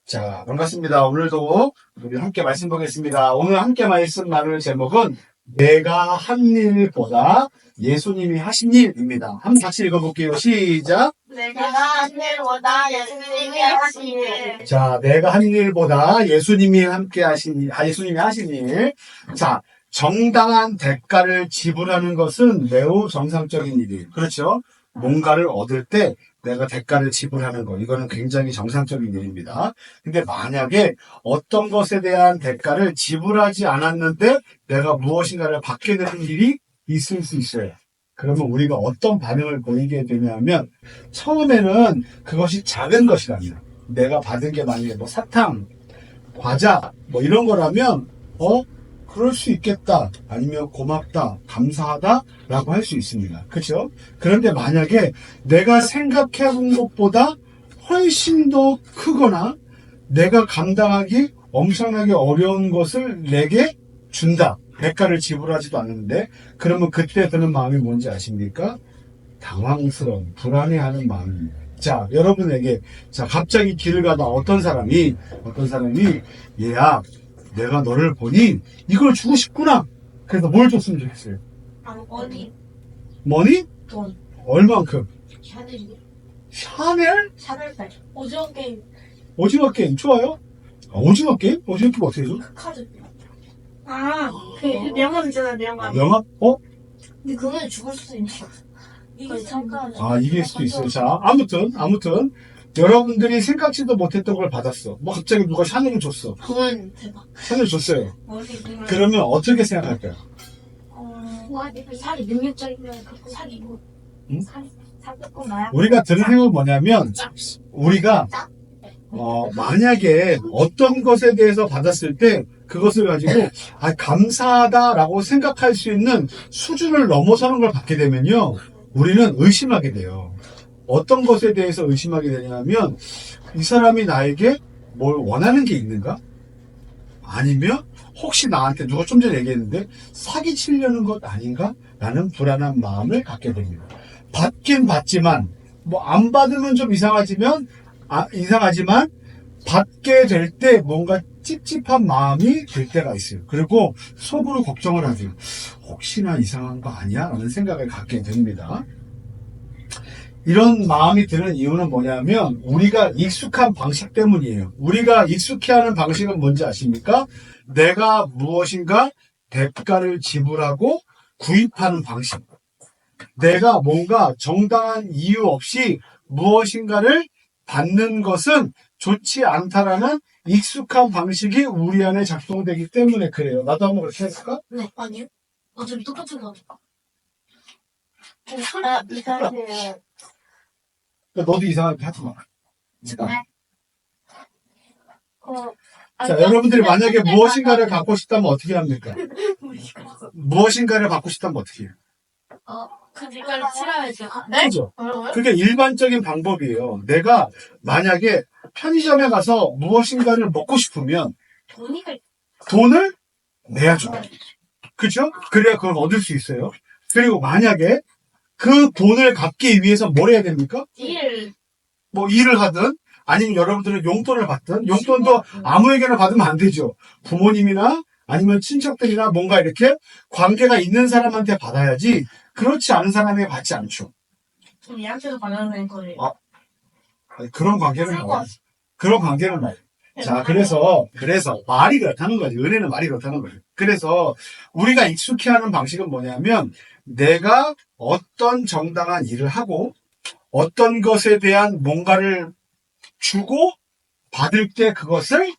자, 반갑습니다. 오늘도 우리 함께 말씀 보겠습니다. 오늘 함께 말씀 나눌 제목은 내가 한 일보다 예수님이 하신 일입니다. 한번 같이 읽어볼게요. 시작. 내가 한 일보다 예수님이 하신 일. 자, 내가 한 일보다 예수님이 예수님이 하신 일. 자, 정당한 대가를 지불하는 것은 매우 정상적인 일이에요. 그렇죠? 뭔가를 얻을 때 내가 대가를 지불하는 거, 이거는 굉장히 정상적인 일입니다. 근데 만약에 어떤 것에 대한 대가를 지불하지 않았는데 내가 무엇인가를 받게 되는 일이 있을 수 있어요. 그러면 우리가 어떤 반응을 보이게 되냐면, 처음에는 그것이 작은 것이라면, 내가 받은 게 만약에 뭐 사탕, 과자, 뭐 이런 거라면, 그럴 수 있겠다. 아니면 고맙다, 감사하다 라고 할 수 있습니다. 그렇죠? 그런데 만약에 내가 생각해 본 것보다 훨씬 더 크거나 내가 감당하기 엄청나게 어려운 것을 내게 준다. 대가를 지불하지도 않는데, 그러면 그때 드는 마음이 뭔지 아십니까? 당황스러운, 불안해하는 마음입니다. 자, 여러분에게, 갑자기 길을 가다 어떤 사람이, 얘야, 내가 너를 보니 이걸 주고 싶구나. 그래서 뭘 줬으면 좋겠어요? 어디? 머니? 돈. 얼만큼? 샤넬. 샤넬? 샤넬백. 오징어 게임. 오징어 게임 좋아요? 오징어 게임? 오징어 게임 어떻게 줘? 카드. 그 명함 있잖아, 명함. 명함? 근데 그거는 죽을 수도 있는 거. 이게 잠깐. 이길 수도 있어요. 자, 아무튼 여러분들이 생각지도 못했던 걸 받았어. 뭐 갑자기 누가 샤넬을 줬어. 그건 대박. 샤넬 줬어요. 머리 그러면 어떻게 생각할까요? 와, 살이 6년짜리면 갖고 살이 뭐. 응? 살이 조금 나야. 우리가 드는 생각은 뭐냐면, 우리가 만약에 어떤 것에 대해서 받았을 때 그것을 가지고 감사하다라고 생각할 수 있는 수준을 넘어서는 걸 받게 되면요, 우리는 의심하게 돼요. 어떤 것에 대해서 의심하게 되냐면, 이 사람이 나에게 뭘 원하는 게 있는가? 아니면 혹시 나한테, 누가 좀 전에 얘기했는데 사기치려는 것 아닌가? 라는 불안한 마음을 갖게 됩니다. 받긴 받지만, 안 받으면 좀 이상하지만 받게 될 때 뭔가 찝찝한 마음이 들 때가 있어요. 그리고 속으로 걱정을 하죠. 혹시나 이상한 거 아니야? 라는 생각을 갖게 됩니다. 이런 마음이 드는 이유는 뭐냐면, 우리가 익숙한 방식 때문이에요. 우리가 익숙해하는 방식은 뭔지 아십니까? 내가 무엇인가 대가를 지불하고 구입하는 방식. 내가 뭔가 정당한 이유 없이 무엇인가를 받는 것은 좋지 않다라는 익숙한 방식이 우리 안에 작동되기 때문에 그래요. 나도 한번 그렇게 해볼까? 네, 아니요. 어차피 똑같은 거. 이상해요. 너도 이상하게 하지 마. 네. 자, 여러분들이 만약에 무엇인가를 갖고 싶다면 어떻게 합니까? 무엇인가를 갖고 싶다면 어떻게 해요? 그 색깔을 칠해야죠. 그죠? 그게 일반적인 방법이에요. 내가 만약에 편의점에 가서 무엇인가를 먹고 싶으면 돈을 내야죠. 그죠? 그래야 그걸 얻을 수 있어요. 그리고 만약에 그 돈을 갚기 위해서 뭘 해야 됩니까? 일을 하든, 아니면 여러분들은 용돈을 받든, 용돈도 아무에게나 받으면 안 되죠. 부모님이나 아니면 친척들이나 뭔가 이렇게 관계가 있는 사람한테 받아야지, 그렇지 않은 사람에게 받지 않죠. 그럼 얘한테도 받아야 거예요. 그런 관계는 나와요. 그런 관계는 나와요. 자, 그래서 말이 그렇다는 거지. 은혜는 말이 그렇다는 거죠. 그래서 우리가 익숙해하는 방식은 뭐냐면, 내가 어떤 정당한 일을 하고 어떤 것에 대한 뭔가를 주고 받을 때 그것을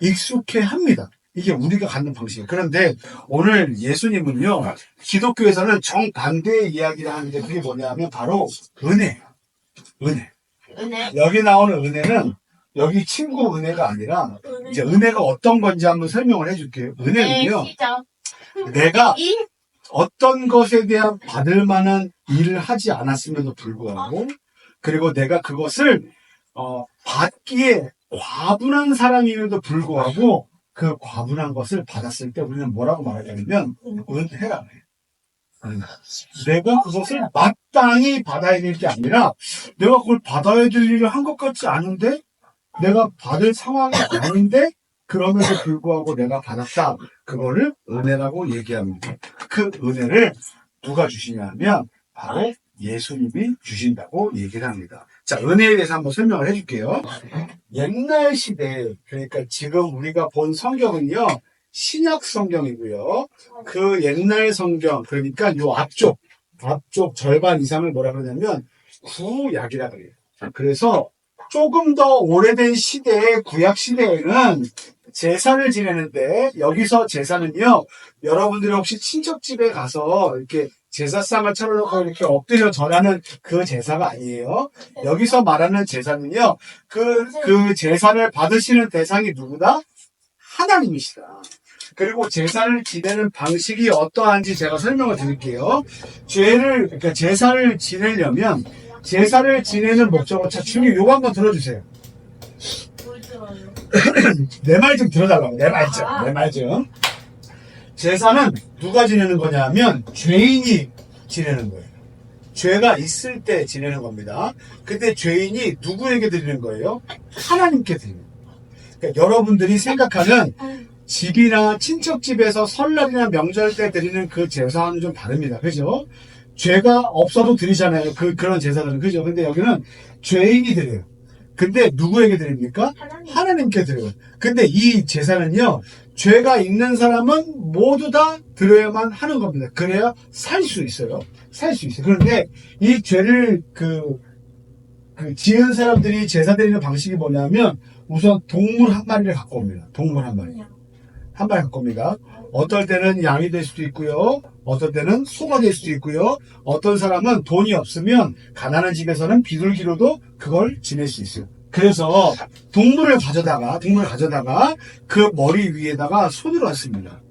익숙해합니다. 이게 우리가 갖는 방식이에요. 그런데 오늘 예수님은요, 기독교에서는 정반대의 이야기를 하는데, 그게 뭐냐면 바로 은혜예요. 은혜. 여기 나오는 은혜는 여기 친구 은혜가 아니라, 이제 은혜가 어떤 건지 한번 설명을 해줄게요. 은혜는요, 내가 어떤 것에 대한 받을 만한 일을 하지 않았음에도 불구하고, 그리고 내가 그것을 받기에 과분한 사람임에도 불구하고 그 과분한 것을 받았을 때 우리는 뭐라고 말하냐면 은혜라고 해요. 내가 그것을 마땅히 받아야 될 게 아니라, 내가 그걸 받아야 될 일을 한 것 같지 않은데 내가 받을 상황이 아닌데 그럼에도 불구하고 내가 받았다. 그거를 은혜라고 얘기합니다. 그 은혜를 누가 주시냐면 바로 예수님이 주신다고 얘기를 합니다. 자, 은혜에 대해서 한번 설명을 해줄게요. 옛날 시대, 그러니까 지금 우리가 본 성경은요, 신약 성경이고요. 그 옛날 성경, 그러니까 요 앞쪽 절반 이상을 뭐라 그러냐면 구약이라 그래요. 그래서 조금 더 오래된 시대의 구약 시대에는 제사를 지내는데, 여기서 제사는요, 여러분들이 혹시 친척집에 가서 이렇게 제사상을 차려놓고 이렇게 엎드려 절하는 그 제사가 아니에요. 여기서 말하는 제사는요, 그 제사를 받으시는 대상이 누구다? 하나님이시다. 그리고 제사를 지내는 방식이 어떠한지 제가 설명을 드릴게요. 그러니까 제사를 지내려면, 제사를 지내는 목적은, 자, 주님 요거 한번 들어주세요. 뭘 들어요? 내 말 좀 들어달라고, 내 말 좀. 제사는 누가 지내는 거냐면, 죄인이 지내는 거예요. 죄가 있을 때 지내는 겁니다. 근데 죄인이 누구에게 드리는 거예요? 하나님께 드리는 거예요. 그러니까 여러분들이 생각하는 집이나 친척집에서 설날이나 명절 때 드리는 그 제사와는 좀 다릅니다. 그죠? 죄가 없어도 드리잖아요. 그런 제사들은. 그죠? 근데 여기는 죄인이 드려요. 근데 누구에게 드립니까? 하나님께 드려요. 근데 이 제사는요, 죄가 있는 사람은 모두 다 드려야만 하는 겁니다. 그래야 살 수 있어요. 살 수 있어요. 그런데 이 죄를 지은 사람들이 제사 드리는 방식이 뭐냐면, 우선 동물 한 마리를 갖고 옵니다. 동물 한 마리. 한 마리 갖고 옵니다. 어떨 때는 양이 될 수도 있고요. 어떨 때는 소가 될 수도 있고요. 어떤 사람은 돈이 없으면 가난한 집에서는 비둘기로도 그걸 지낼 수 있어요. 그래서 동물을 가져다가 그 머리 위에다가 손을 얹습니다.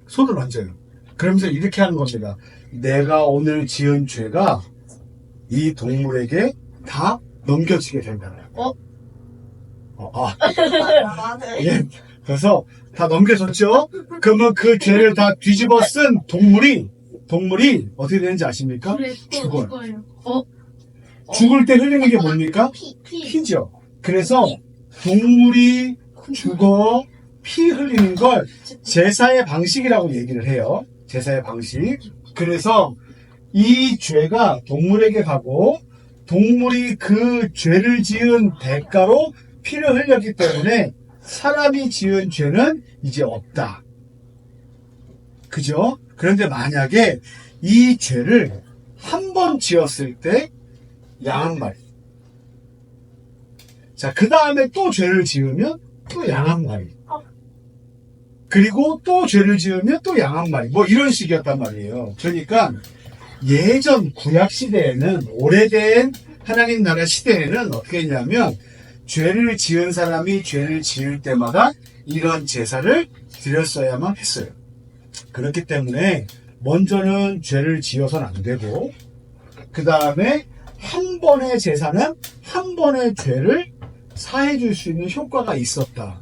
손을 얹어요. 그러면서 이렇게 하는 겁니다. 내가 오늘 지은 죄가 이 동물에게 다 넘겨지게 된다. 예. 그래서 다 넘겨졌죠? 그러면 그 죄를 다 뒤집어 쓴 동물이 어떻게 되는지 아십니까? 죽어요. 죽을 때 흘리는 게 뭡니까? 피죠. 그래서 동물이 죽어 피 흘리는 걸 제사의 방식이라고 얘기를 해요. 제사의 방식. 그래서 이 죄가 동물에게 가고, 동물이 그 죄를 지은 대가로 피를 흘렸기 때문에 사람이 지은 죄는 이제 없다. 그죠? 그런데 만약에 이 죄를 한 번 지었을 때 양 한 마리. 자, 그 다음에 또 죄를 지으면 또 양 한 마리. 그리고 또 죄를 지으면 또 양 한 마리. 뭐 이런 식이었단 말이에요. 그러니까 예전 구약 시대에는, 오래된 하나님 나라 시대에는 어떻게 했냐면, 죄를 지은 사람이 죄를 지을 때마다 이런 제사를 드렸어야만 했어요. 그렇기 때문에 먼저는 죄를 지어서는 안 되고, 그 다음에 한 번의 제사는 한 번의 죄를 사해 줄 수 있는 효과가 있었다.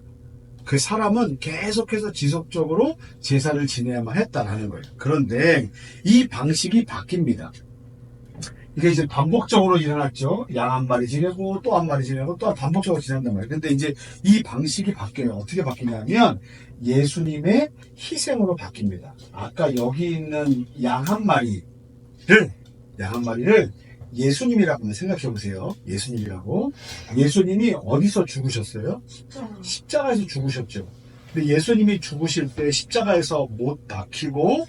그 사람은 계속해서 지속적으로 제사를 지내야만 했다라는 거예요. 그런데 이 방식이 바뀝니다. 이게 이제 반복적으로 일어났죠. 양 한 마리 지내고 또 한 마리 지내고 또 반복적으로 지낸단 말이에요. 근데 이제 이 방식이 바뀌어요. 어떻게 바뀌냐면 예수님의 희생으로 바뀝니다. 아까 여기 있는 양 한 마리를 예수님이라고 한번 생각해 보세요. 예수님이라고. 예수님이 어디서 죽으셨어요? 십자가에서 죽으셨죠. 근데 예수님이 죽으실 때 십자가에서 못 박히고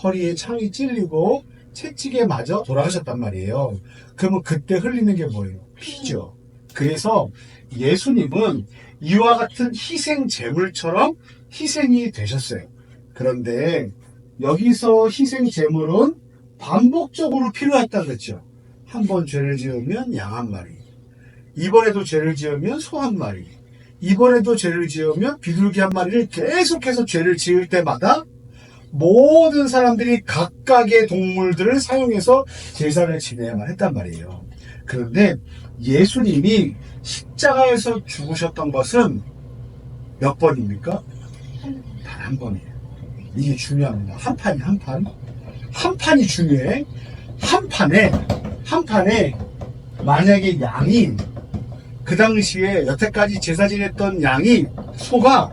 허리에 창이 찔리고 채찍에 맞아 돌아가셨단 말이에요. 그러면 그때 흘리는 게 뭐예요? 피죠. 그래서 예수님은 이와 같은 희생 제물처럼 희생이 되셨어요. 그런데 여기서 희생 제물은 반복적으로 필요했다 그랬죠. 한 번 죄를 지으면 양 한 마리, 이번에도 죄를 지으면 소 한 마리, 이번에도 죄를 지으면 비둘기 한 마리를 계속해서 죄를 지을 때마다 모든 사람들이 각각의 동물들을 사용해서 제사를 지내야만 했단 말이에요. 그런데 예수님이 십자가에서 죽으셨던 것은 몇 번입니까? 단 한 번이에요. 이게 중요합니다. 한 판이 중요해. 한 판에 만약에 양이 그 당시에 여태까지 제사 지냈던 양이 소가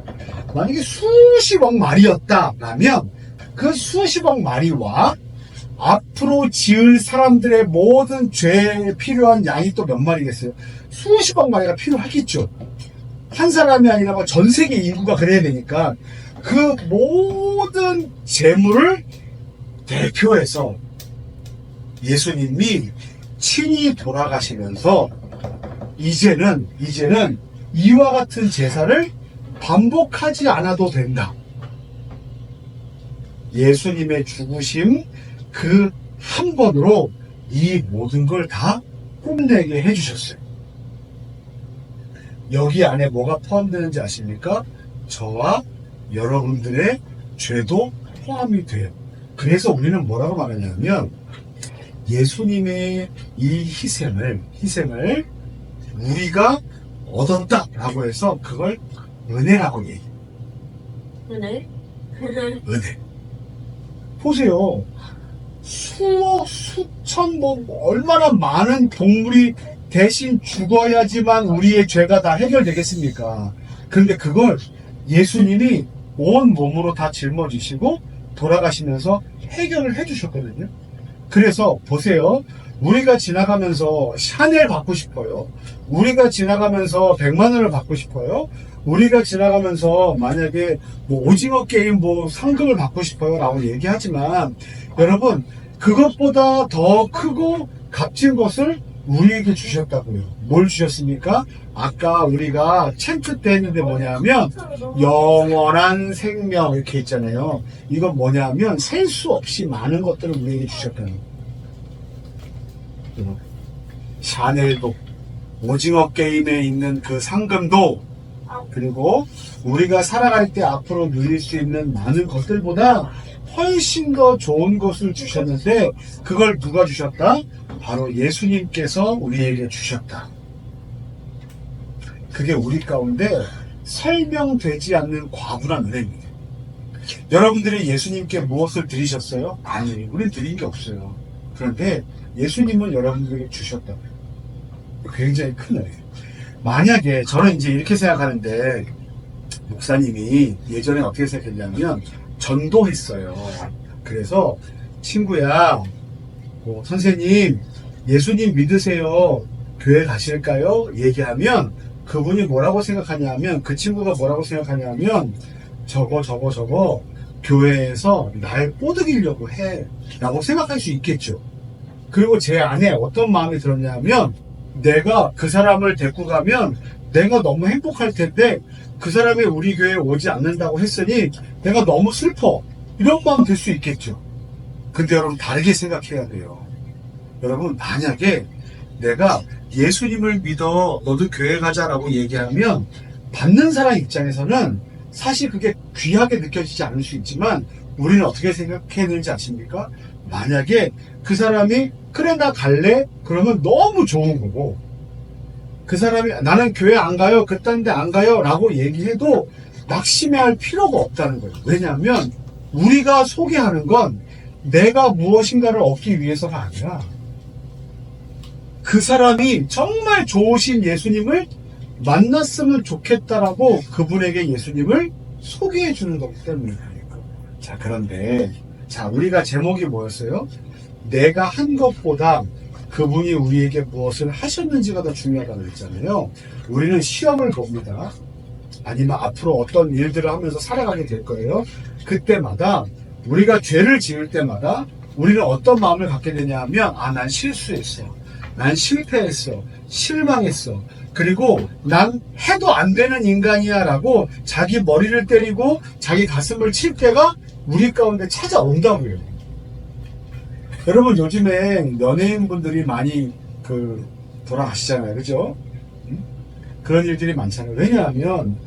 만약에 수십억 마리였다라면 그 수십억 마리와 앞으로 지을 사람들의 모든 죄에 필요한 양이 또 몇 마리겠어요? 수십억 마리가 필요하겠죠. 한 사람이 아니라 뭐 전 세계 인구가 그래야 되니까 그 모든 재물을 대표해서 예수님이 친히 돌아가시면서 이제는 이와 같은 제사를 반복하지 않아도 된다. 예수님의 죽으심 그 한 번으로 이 모든 걸 다 끝내게 해주셨어요. 여기 안에 뭐가 포함되는지 아십니까? 저와 여러분들의 죄도 포함이 돼요. 그래서 우리는 뭐라고 말하냐면 예수님의 이 희생을 우리가 얻었다라고 해서 그걸 은혜라고 얘기해요. 은혜? 은혜. 보세요. 수억, 수천, 얼마나 많은 동물이 대신 죽어야지만 우리의 죄가 다 해결되겠습니까? 그런데 그걸 예수님이 온 몸으로 다 짊어지시고 돌아가시면서 해결을 해주셨거든요. 그래서 보세요. 우리가 지나가면서 샤넬 받고 싶어요. 우리가 지나가면서 100만 원을 받고 싶어요. 우리가 지나가면서 만약에 오징어 게임 상금을 받고 싶어요 라고 얘기하지만 여러분 그것보다 더 크고 값진 것을 우리에게 주셨다고요. 뭘 주셨습니까? 아까 우리가 챈트 때 했는데 뭐냐면 영원한 생명 이렇게 있잖아요. 이건 뭐냐면 셀 수 없이 많은 것들을 우리에게 주셨다는 거예요. 샤넬도 오징어 게임에 있는 그 상금도 그리고 우리가 살아갈 때 앞으로 누릴 수 있는 많은 것들보다 훨씬 더 좋은 것을 주셨는데 그걸 누가 주셨다? 바로 예수님께서 우리에게 주셨다. 그게 우리 가운데 설명되지 않는 과분한 은혜입니다. 여러분들이 예수님께 무엇을 드리셨어요? 아니, 우린 드린 게 없어요. 그런데 예수님은 여러분들에게 주셨다. 굉장히 큰 은혜예요. 만약에 저는 이제 이렇게 생각하는데 목사님이 예전에 어떻게 생각했냐면 전도했어요. 그래서 친구야, 선생님 예수님 믿으세요. 교회 가실까요? 얘기하면 그분이 뭐라고 생각하냐면 그 친구가 뭐라고 생각하냐면 저거 교회에서 날 꼬드기려고 해 라고 생각할 수 있겠죠. 그리고 제 안에 어떤 마음이 들었냐면 내가 그 사람을 데리고 가면 내가 너무 행복할 텐데 그 사람이 우리 교회에 오지 않는다고 했으니 내가 너무 슬퍼 이런 마음 들 수 있겠죠. 근데 여러분 다르게 생각해야 돼요. 여러분 만약에 내가 예수님을 믿어 너도 교회 가자라고 얘기하면 받는 사람 입장에서는 사실 그게 귀하게 느껴지지 않을 수 있지만 우리는 어떻게 생각했는지 아십니까? 만약에 그 사람이 그래 나 갈래? 그러면 너무 좋은 거고 그 사람이 나는 교회 안 가요 그딴 데 안 가요 라고 얘기해도 낙심해할 필요가 없다는 거예요. 왜냐하면 우리가 소개하는 건 내가 무엇인가를 얻기 위해서가 아니라 그 사람이 정말 좋으신 예수님을 만났으면 좋겠다라고 그분에게 예수님을 소개해 주는 거기 때문에. 자, 그런데 우리가 제목이 뭐였어요? 내가 한 것보다 그분이 우리에게 무엇을 하셨는지가 더 중요하다고 했잖아요. 우리는 시험을 봅니다. 아니면 앞으로 어떤 일들을 하면서 살아가게 될 거예요. 그때마다 우리가 죄를 지을 때마다 우리는 어떤 마음을 갖게 되냐 하면 난 실수했어. 난 실패했어. 실망했어. 그리고 난 해도 안 되는 인간이야 라고 자기 머리를 때리고 자기 가슴을 칠 때가 우리 가운데 찾아온다고요. 여러분 요즘에 연예인분들이 많이 돌아가시잖아요. 그죠? 그런 일들이 많잖아요. 왜냐하면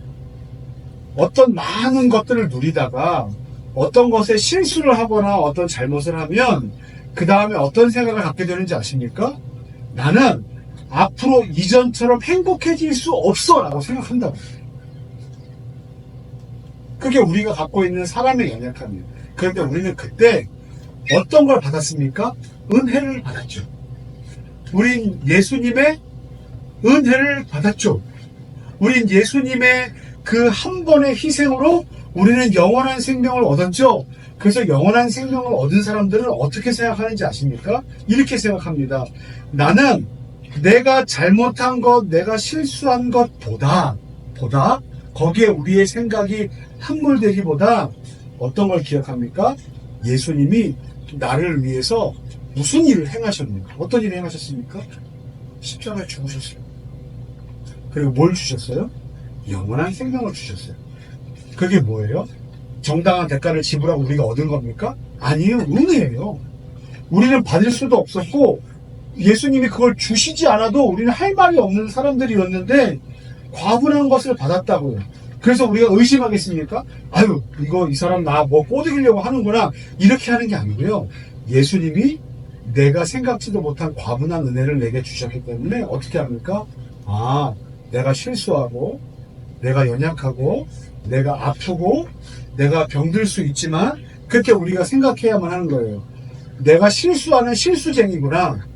어떤 많은 것들을 누리다가 어떤 것에 실수를 하거나 어떤 잘못을 하면 그 다음에 어떤 생각을 갖게 되는지 아십니까? 나는 앞으로 이전처럼 행복해질 수 없어 라고 생각한다고. 그게 우리가 갖고 있는 사람의 연약함이에요. 그런데 우리는 그때 어떤 걸 받았습니까? 은혜를 받았죠. 우린 예수님의 은혜를 받았죠. 우린 예수님의 그 한 번의 희생으로 우리는 영원한 생명을 얻었죠. 그래서 영원한 생명을 얻은 사람들은 어떻게 생각하는지 아십니까? 이렇게 생각합니다. 나는 내가 잘못한 것, 내가 실수한 것보다 거기에 우리의 생각이 함몰되기보다 어떤 걸 기억합니까? 예수님이 나를 위해서 무슨 일을 행하셨는가? 어떤 일을 행하셨습니까? 십자가에 죽으셨어요. 그리고 뭘 주셨어요? 영원한 생명을 주셨어요. 그게 뭐예요? 정당한 대가를 지불하고 우리가 얻은 겁니까? 아니에요. 은혜예요. 우리는 받을 수도 없었고 예수님이 그걸 주시지 않아도 우리는 할 말이 없는 사람들이었는데 과분한 것을 받았다고요. 그래서 우리가 의심하겠습니까? 아유, 이 사람 나 뭐 꼬드기려고 하는구나. 이렇게 하는 게 아니고요. 예수님이 내가 생각지도 못한 과분한 은혜를 내게 주셨기 때문에 어떻게 합니까? 아, 내가 실수하고, 내가 연약하고, 내가 아프고, 내가 병들 수 있지만, 그때 우리가 생각해야만 하는 거예요. 내가 실수하는 실수쟁이구나.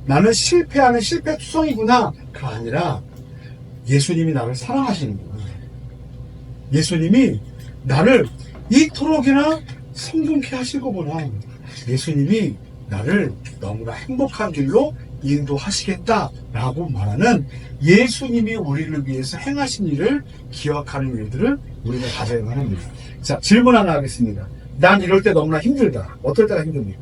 나는 실패하는 실패투성이구나. 가 아니라, 예수님이 나를 사랑하시는구나. 예수님이 나를 이토록이나 성공케 하실 거구나. 예수님이 나를 너무나 행복한 길로 인도하시겠다라고 말하는 예수님이 우리를 위해서 행하신 일을 기억하는 일들을 우리가 가져야만 합니다. 자, 질문 하나 하겠습니다. 난 이럴 때 너무나 힘들다. 어떨 때가 힘듭니까?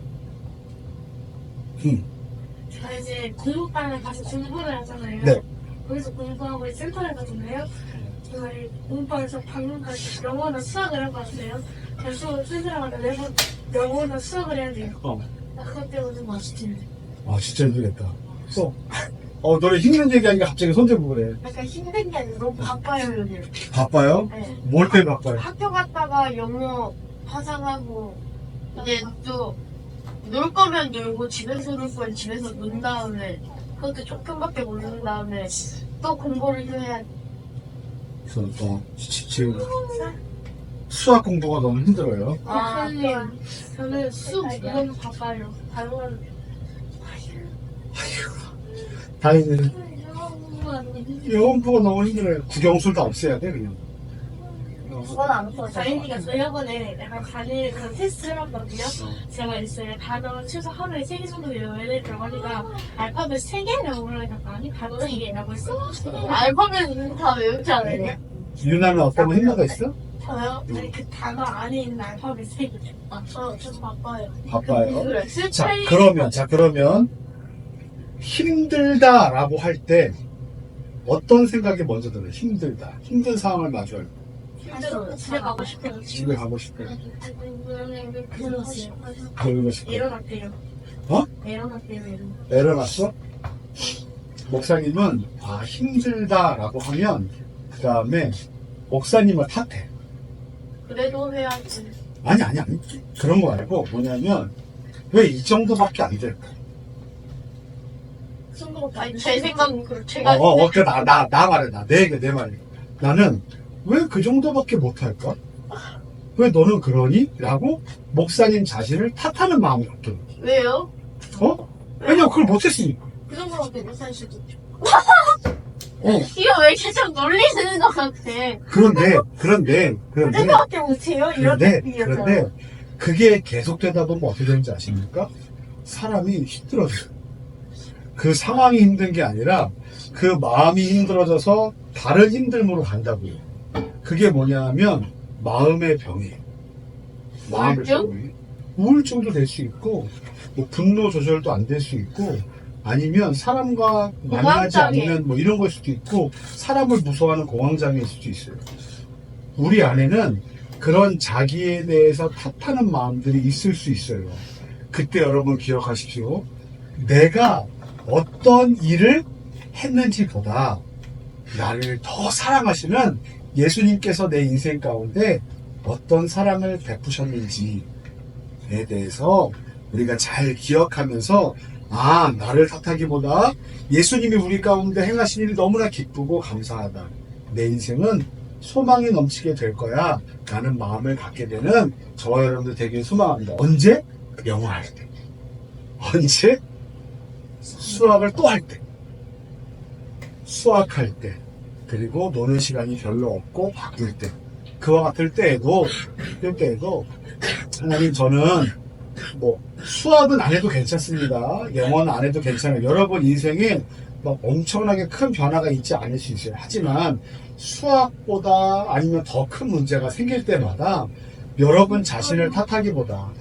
저 이제 공부방에 가서 공부를 하잖아요. 네. 거기서 공부하고 센터를 가잖아요. 제가 이 공부방에서 방금까지 영어나 수학을 하고 왔어요. 그래서 선생님한테 매번 영어나 수학을 해야 돼요. 나 그것 때문에 좀 맛있지. 아, 진짜 힘들겠다. 또, 너네 힘든 얘기하니까 갑자기 손 들고 그래. 약간 힘든 게 아니라 너무 바빠요, 요즘. 바빠요? 네. 뭘 때문에 바빠요? 학교 갔다가 영어 화상하고 이제 또 놀 거면 놀고 집에서 놀 거면 집에서 논 다음에 그것도 조금밖에 못 논 다음에 또 공부를 해야 돼. 그래서 지금 수학 공부가 너무 힘들어요. 선생님, 저는 수업 너무 바빠요. 다른 다행히 건 영어 공부가 너무 힘들어요. 국영수를 다 없애야 돼 그냥. 그건 안 없어. 다행이가 저희 학원에 약간 단일 그런 테스트를 해봤거든요. 제가 있어요. 단어 최소 하루에 3개 정도 외워야 되더라고 하니까 알파벳 3개라고 그러니까 아니 단어 3개라고 했어. 알파벳은 다 외우지 않아요? 유나는 어떤 거 힘든 거 있어? 저요? 아니 그 단어 안에 있는 알파벳 3개. 좀 바빠요. 바빠요. 그래. 자 그러면 힘들다라고 할 때 어떤 생각이 먼저 들어요? 힘들다. 힘든 상황을 마주할 때. 집에 가고 싶어요. 집에 가고 싶어요. 그러세요. 그러고 싶어요. 일어났대요. 어? 일어났대요. 내려놨어? 목사님은 힘들다라고 하면 그 다음에 목사님을 탓해. 그래도 해야지. 아니 그런 거 말고 뭐냐면 왜 이 정도밖에 안 될까? 아니 제 생각은 그렇고 제가 나 말해 내 말이야. 나는 왜 그 정도밖에 못할까? 왜 너는 그러니? 라고 목사님 자신을 탓하는 마음을 갖게 돼. 왜요? 왜냐면 그걸 못했으니까. 그 정도밖에 못할 수도 있죠. 어. 이거 왜 계속 놀리시는 것 같아? 그런데 그 정도밖에 못해요? 이런 느낌이었잖아. 그런데 그게 계속되다 보면 어떻게 되는지 아십니까? 사람이 힘들어져요. 그 상황이 힘든 게 아니라 그 마음이 힘들어져서 다른 힘듦으로 간다고요. 그게 뭐냐면 마음의 병이에요. 마음의 우울증? 병이. 우울증도 될 수 있고 뭐 분노 조절도 안 될 수 있고 아니면 사람과 만나지 공황장애. 않으면 뭐 이런 걸 수도 있고 사람을 무서워하는 공황장애일 수도 있어요. 우리 안에는 그런 자기에 대해서 탓하는 마음들이 있을 수 있어요. 그때 여러분 기억하십시오. 내가 어떤 일을 했는지보다 나를 더 사랑하시는 예수님께서 내 인생 가운데 어떤 사랑을 베푸셨는지에 대해서 우리가 잘 기억하면서 나를 탓하기보다 예수님이 우리 가운데 행하신 일이 너무나 기쁘고 감사하다. 내 인생은 소망이 넘치게 될 거야 라는 마음을 갖게 되는 저와 여러분들 되길 소망합니다. 언제? 영어 할 때. 언제? 수학을 또 할 때. 수학할 때, 그리고 노는 시간이 별로 없고 바쁠 때, 그와 같을 때에도 하나님, 저는 뭐 수학은 안 해도 괜찮습니다. 영어는 안 해도 괜찮아요. 여러분 인생에 막 엄청나게 큰 변화가 있지 않을 수 있어요. 하지만 수학보다 아니면 더 큰 문제가 생길 때마다 여러분 자신을 탓하기보다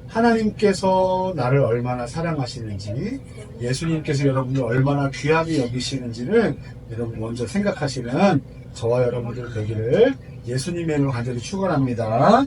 하나님께서 나를 얼마나 사랑하시는지, 예수님께서 여러분을 얼마나 귀하게 여기시는지를 여러분 먼저 생각하시는 저와 여러분들 되기를 예수님의 이름으로 간절히 축원합니다.